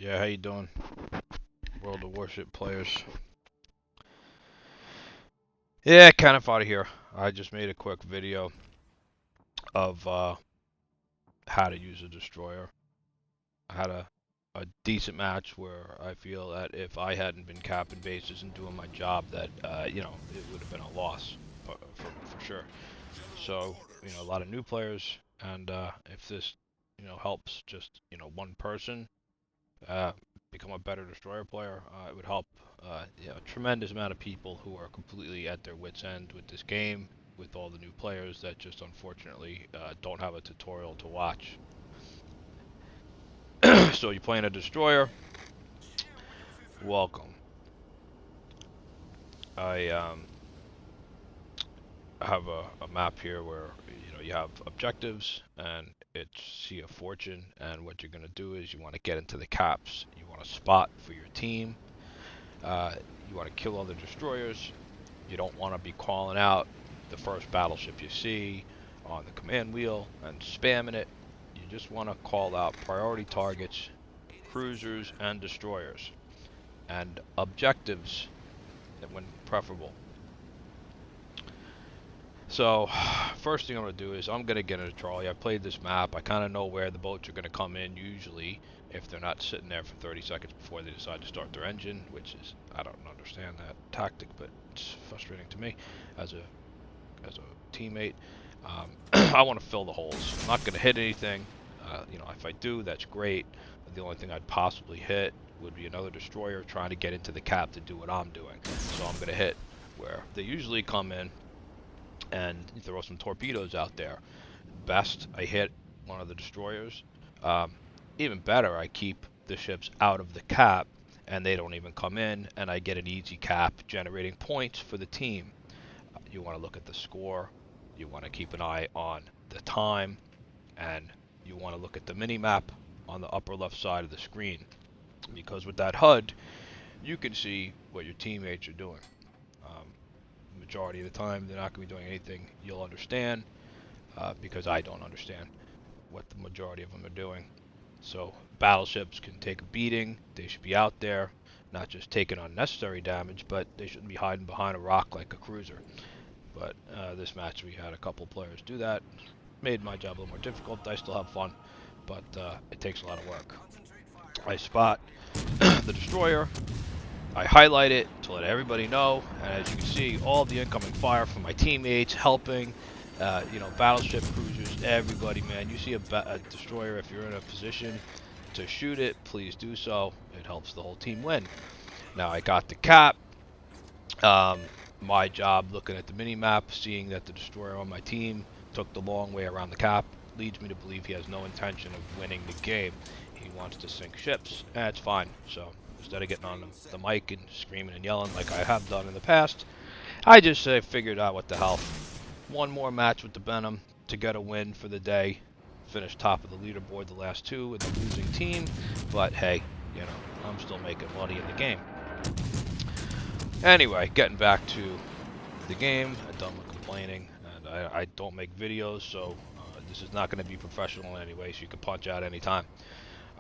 Yeah, how you doing? World of Warship players. Yeah, kind of out of here. I just made a quick video of how to use a destroyer. I had a decent match where I feel that if I hadn't been capping bases and doing my job, that it would have been a loss for sure. So a lot of new players, and if this helps just one person uh, become a better destroyer player, it would help a tremendous amount of people who are completely at their wits' end with this game, with all the new players that just unfortunately don't have a tutorial to watch. So you're playing a destroyer. Welcome. I have a map here where you have objectives and it's Sea of Fortune, and what you're going to do is you want to get into the caps. You want to spot for your team. You want to kill other destroyers. You don't want to be calling out the first battleship you see on the command wheel and spamming it. You just want to call out priority targets, cruisers and destroyers, and objectives when preferable. So, first thing I'm going to do is I'm going to get in a trolley. I played this map. I kind of know where the boats are going to come in usually, if they're not sitting there for 30 seconds before they decide to start their engine, which is, I don't understand that tactic, but it's frustrating to me as a teammate. I want to fill the holes. I'm not going to hit anything. If I do, that's great. The only thing I'd possibly hit would be another destroyer trying to get into the cap to do what I'm doing. So I'm going to hit where they usually come in and throw some torpedoes out there. Best, I hit one of the destroyers. Even better, I keep the ships out of the cap and they don't even come in, and I get an easy cap generating points for the team. You want to look at the score, you want to keep an eye on the time, and you want to look at the mini-map on the upper left side of the screen, because with that HUD you can see what your teammates are doing. Majority of the time they're not going to be doing anything you'll understand, because I don't understand what the majority of them are doing. So battleships can take a beating. They should be out there, not just taking unnecessary damage, but they shouldn't be hiding behind a rock like a cruiser. But this match we had a couple players do that. Made my job a little more difficult. I still have fun, but it takes a lot of work. I spot the destroyer. I highlight it to let everybody know, and as you can see, all the incoming fire from my teammates helping, battleship, cruisers, everybody, man. You see a destroyer, if you're in a position to shoot it, please do so. It helps the whole team win. Now I got the cap. My job, looking at the mini-map, seeing that the destroyer on my team took the long way around the cap, leads me to believe he has no intention of winning the game. He wants to sink ships, and it's fine. So instead of getting on the mic and screaming and yelling like I have done in the past, I just figured out what the hell. One more match with the Benham to get a win for the day. Finished top of the leaderboard the last two with the losing team, but hey, I'm still making money in the game. Anyway, getting back to the game, I'm done with complaining, and I don't make videos, so this is not going to be professional anyway, so you can punch out anytime.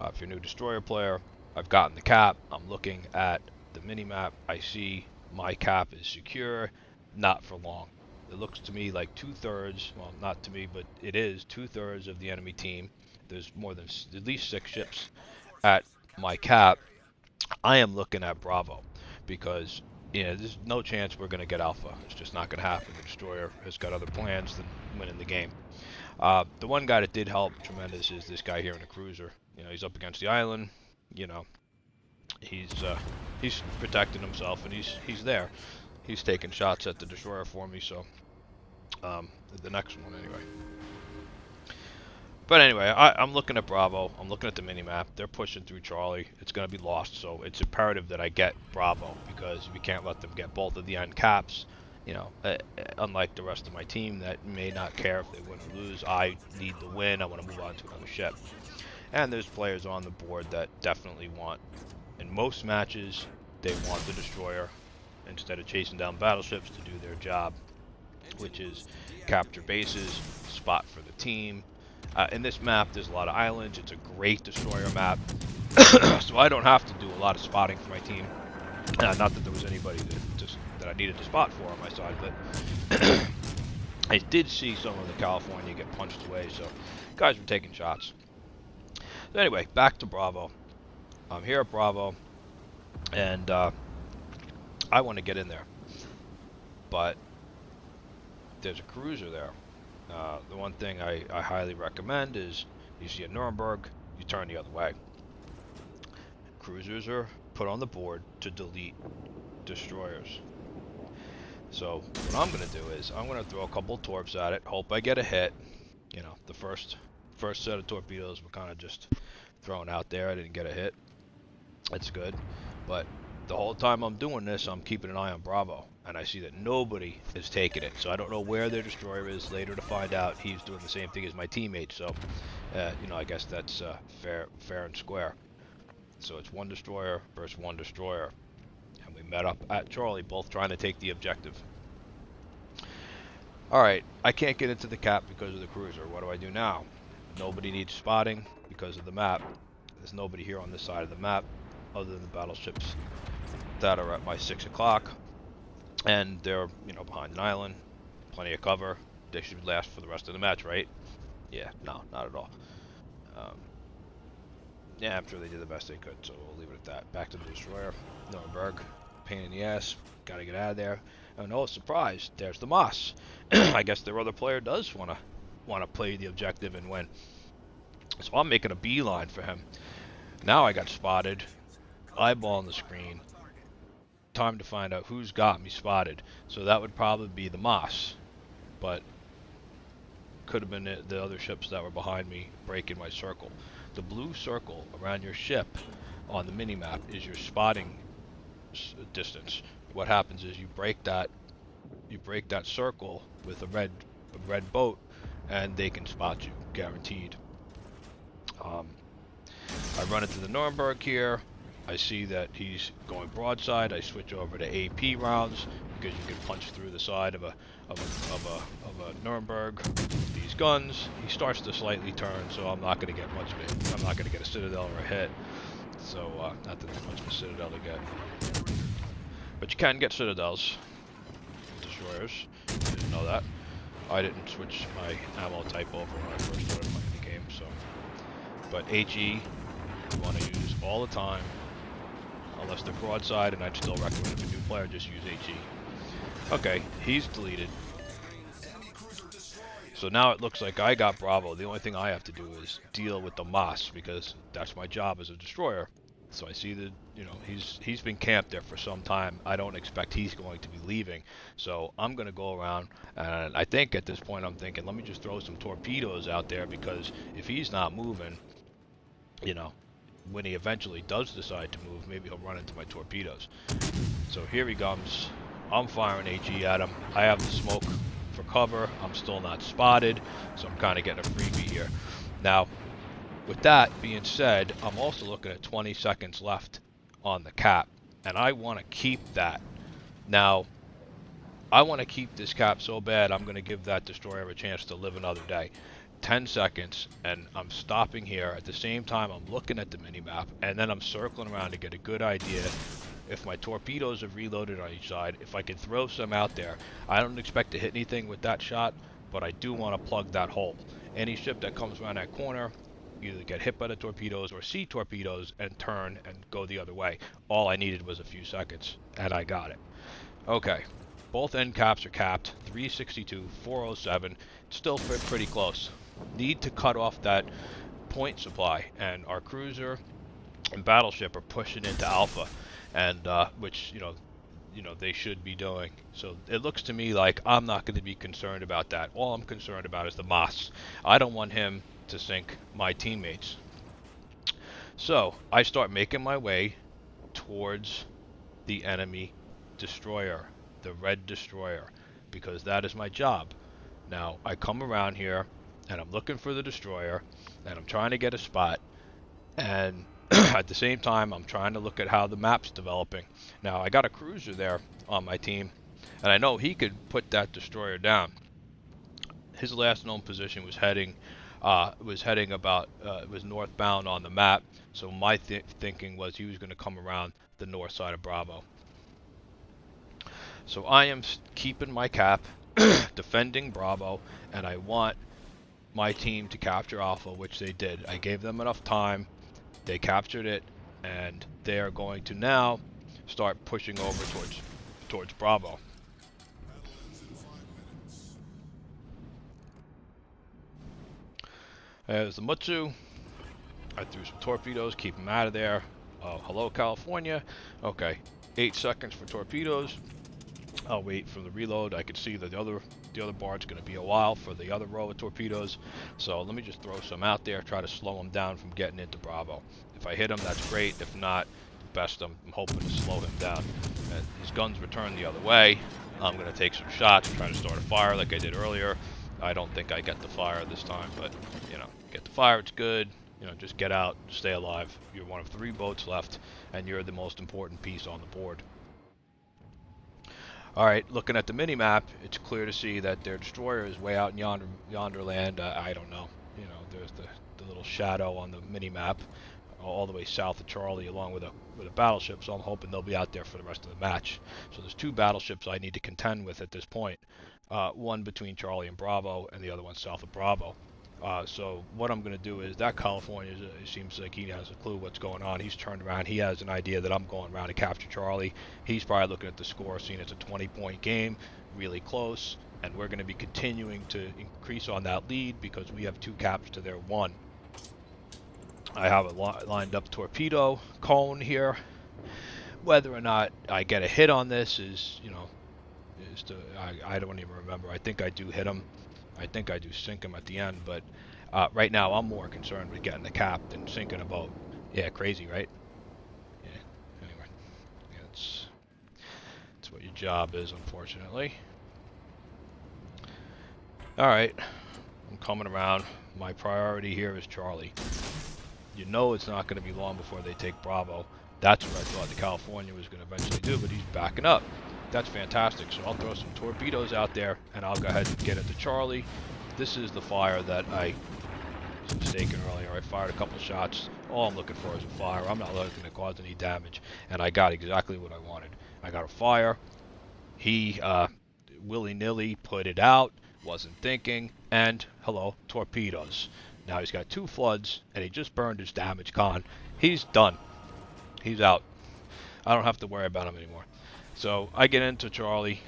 If you're a new destroyer player, I've gotten the cap. I'm looking at the mini-map. I see my cap is secure, not for long. It looks to me like 2/3, well, not to me, but it is 2/3 of the enemy team. There's more than at least 6 ships at my cap. I am looking at Bravo, because there's no chance we're going to get Alpha. It's just not going to happen. The destroyer has got other plans than winning the game. The one guy that did help tremendous is this guy here in the cruiser. He's up against the island. He's protecting himself, and he's there. He's taking shots at the destroyer for me. So the next one anyway. But anyway, I'm looking at Bravo. I'm looking at the mini-map. They're pushing through Charlie. It's going to be lost, so it's imperative that I get Bravo, because we can't let them get both of the end caps. Unlike the rest of my team that may not care if they win or lose, I need the win. I want to move on to another ship. And there's players on the board that definitely want, in most matches, they want the destroyer instead of chasing down battleships to do their job, which is capture bases, spot for the team. In this map, there's a lot of islands. It's a great destroyer map. So I don't have to do a lot of spotting for my team. Not that there was anybody that I needed to spot for on my side, but I did see some of the California get punched away, so guys were taking shots. So anyway, back to Bravo. I'm here at Bravo, and I want to get in there, but there's a cruiser there. The one thing I highly recommend is you see a Nuremberg, you turn the other way. Cruisers are put on the board to delete destroyers. So what I'm going to do is I'm going to throw a couple of torps at it, hope I get a hit. You know, the first set of torpedoes were kind of just thrown out there. I didn't get a hit. That's good. But the whole time I'm doing this, I'm keeping an eye on Bravo. And I see that nobody is taking it. So I don't know where their destroyer is. Later to find out, he's doing the same thing as my teammate. So, you know, I guess that's fair and square. So it's one destroyer versus one destroyer. And we met up at Charlie, both trying to take the objective. Alright, I can't get into the cap because of the cruiser. What do I do now? Nobody needs spotting because of the map. There's nobody here on this side of the map other than the battleships that are at my 6 o'clock. And they're, you know, behind an island. Plenty of cover. They should last for the rest of the match, right? Yeah, no, not at all. Yeah, I'm sure they did the best they could, so we'll leave it at that. Back to the destroyer. Nuremberg. Pain in the ass. Gotta get out of there. Oh no, surprise. There's the Moss. I guess their other player does wanna play the objective and win. So I'm making a beeline for him. Now I got spotted. Eyeball on the screen. Time to find out who's got me spotted. So that would probably be the Moss. But could have been the other ships that were behind me breaking my circle. The blue circle around your ship on the minimap is your spotting distance. What happens is you break that circle with a red boat, and they can spot you, guaranteed. I run into the Nuremberg here. I see that he's going broadside. I switch over to AP rounds because you can punch through the side of a Nuremberg with these guns. He starts to slightly turn, so I'm not going to get much of it. I'm not going to get a Citadel or a hit. So not that there's much of a Citadel to get, but you can get Citadels, destroyers. You didn't know that. I didn't switch my ammo type over when I first started playing the game, so. But HE, you want to use all the time. Unless they're broadside, and I'd still recommend if a new player just use HE. Okay, he's deleted. So now it looks like I got Bravo. The only thing I have to do is deal with the Moss, because that's my job as a destroyer. So I see that, you know, he's been camped there for some time. I don't expect he's going to be leaving. So I'm going to go around, and I think at this point I'm thinking, let me just throw some torpedoes out there, because if he's not moving, you know, when he eventually does decide to move, maybe he'll run into my torpedoes. So here he comes. I'm firing HE at him. I have the smoke for cover. I'm still not spotted, so I'm kind of getting a freebie here. Now, with that being said, I'm also looking at 20 seconds left on the cap, and I want to keep that. Now, I want to keep this cap so bad, I'm going to give that destroyer a chance to live another day. 10 seconds, and I'm stopping here. At the same time, I'm looking at the minimap, and then I'm circling around to get a good idea if my torpedoes are reloaded on each side, if I can throw some out there. I don't expect to hit anything with that shot, but I do want to plug that hole. Any ship that comes around that corner, either get hit by the torpedoes or see torpedoes and turn and go the other way. All I needed was a few seconds, and I got it. Okay, both end caps are capped, 362, 407, still pretty close. Need to cut off that point supply, and our cruiser and battleship are pushing into Alpha, and which you know they should be doing. So it looks to me like I'm not going to be concerned about that. All I'm concerned about is the Moss. I don't want him to sink my teammates. So I start making my way towards the enemy destroyer, the red destroyer, because that is my job. Now I come around here, and I'm looking for the destroyer, and I'm trying to get a spot, and at the same time I'm trying to look at how the map's developing. Now I got a cruiser there on my team, and I know he could put that destroyer down. His last known position was heading was heading about, was northbound on the map. So my thinking was he was going to come around the north side of Bravo. So I am keeping my cap, defending Bravo, and I want my team to capture Alpha, which they did. I gave them enough time. They captured it, and they are going to now start pushing over towards Bravo. There's the Mutsu. I threw some torpedoes, keep them out of there. Hello, California. Okay, 8 seconds for torpedoes. I'll wait for the reload. I can see that the other bar's going to be a while for the other row of torpedoes. So let me just throw some out there, try to slow them down from getting into Bravo. If I hit him, that's great. If not, best I'm hoping to slow him down. His guns return the other way. I'm going to take some shots, try to start a fire like I did earlier. I don't think I get the fire this time, but, you know, get the fire, it's good. You know, just get out, stay alive. You're one of 3 boats left, and you're the most important piece on the board. Alright, looking at the mini-map, it's clear to see that their destroyer is way out in yonder land. I don't know. You know, there's the little shadow on the mini-map all the way south of Charlie along with a battleship, so I'm hoping they'll be out there for the rest of the match. So there's 2 battleships I need to contend with at this point. One between Charlie and Bravo, and the other one south of Bravo. So what I'm going to do is that California, it seems like he has a clue what's going on. He's turned around. He has an idea that I'm going around to capture Charlie. He's probably looking at the score, seeing it's a 20-point game, really close, and we're going to be continuing to increase on that lead because we have 2 caps to their 1. I have a lined up torpedo cone here. Whether or not I get a hit on this is, you know, I don't even remember. I think I do hit him. I think I do sink him at the end, but right now I'm more concerned with getting the cap than sinking a boat. Yeah, crazy, right? Yeah. Anyway, yeah, that's what your job is, unfortunately. All right, I'm coming around. My priority here is Charlie. You know it's not going to be long before they take Bravo. That's what I thought the California was going to eventually do, but he's backing up. That's fantastic. So I'll throw some torpedoes out there, and I'll go ahead and get into Charlie. This is the fire that I was mistaken earlier. I fired a couple shots. All I'm looking for is a fire. I'm not looking to cause any damage, and I got exactly what I wanted. I got a fire. He willy-nilly put it out, wasn't thinking, and hello, torpedoes. Now he's got 2 floods, and he just burned his damage con. He's done. He's out. I don't have to worry about him anymore. So I get into Charlie,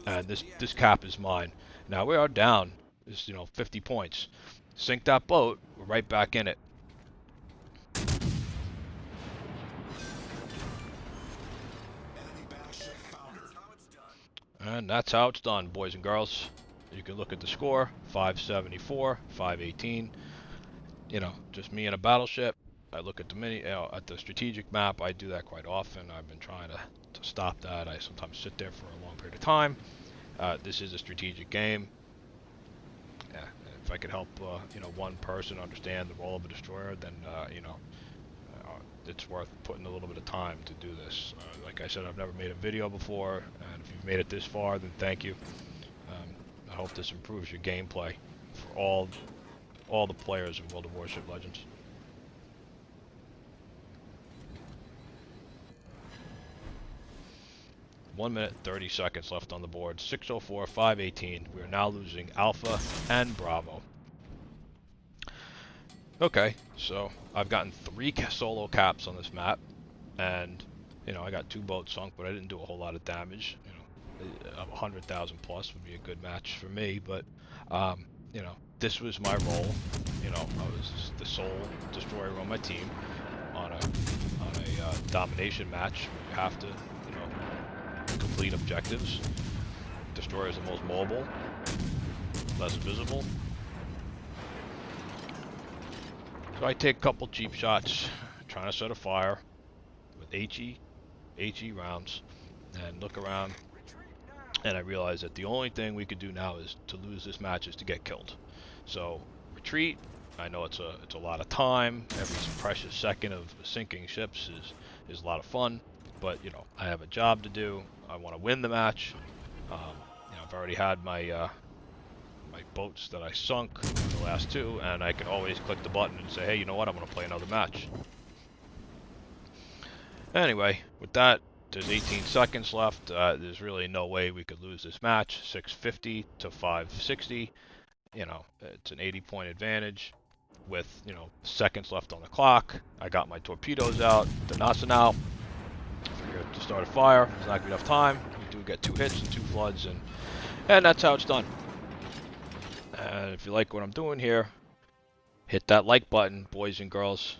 and this cap is mine. Now we are down, 50 points. Sink that boat, we're right back in it. And that's how it's done, boys and girls. You can look at the score, 574, 518. You know, just me and a battleship. I look at the at the strategic map. I do that quite often. I've been trying to stop that. I sometimes sit there for a long period of time. This is a strategic game. Yeah, if I could help, one person understand the role of a destroyer, then it's worth putting a little bit of time to do this. Like I said, I've never made a video before, and if you've made it this far, then thank you. I hope this improves your gameplay for all the players in World of Warship Legends. One minute, 30 seconds left on the board. 604, 518. We are now losing Alpha and Bravo. Okay, so I've gotten 3 solo caps on this map, and I got 2 boats sunk, but I didn't do a whole lot of damage. 100,000 plus would be a good match for me, but this was my role. I was the sole destroyer on my team on a domination match. You have to complete objectives. Destroyer is the most mobile, less visible. So I take a couple cheap shots, trying to set a fire with HE rounds, and look around, and I realize that the only thing we could do now is to lose this match is to get killed. So retreat. I know it's a lot of time. Every precious second of sinking ships is a lot of fun, but I have a job to do. I want to win the match. I've already had my my boats that I sunk, the last two, and I can always click the button and say, hey, you know what, I'm going to play another match. Anyway, with that, there's 18 seconds left. There's really no way we could lose this match. 650 to 560. You know, it's an 80-point advantage with, you know, seconds left on the clock. I got my torpedoes out, the Nacional. Figure to start a fire. There's not enough time. We do get 2 hits and 2 floods, and that's how it's done. And if you like what I'm doing here, hit that like button, boys and girls.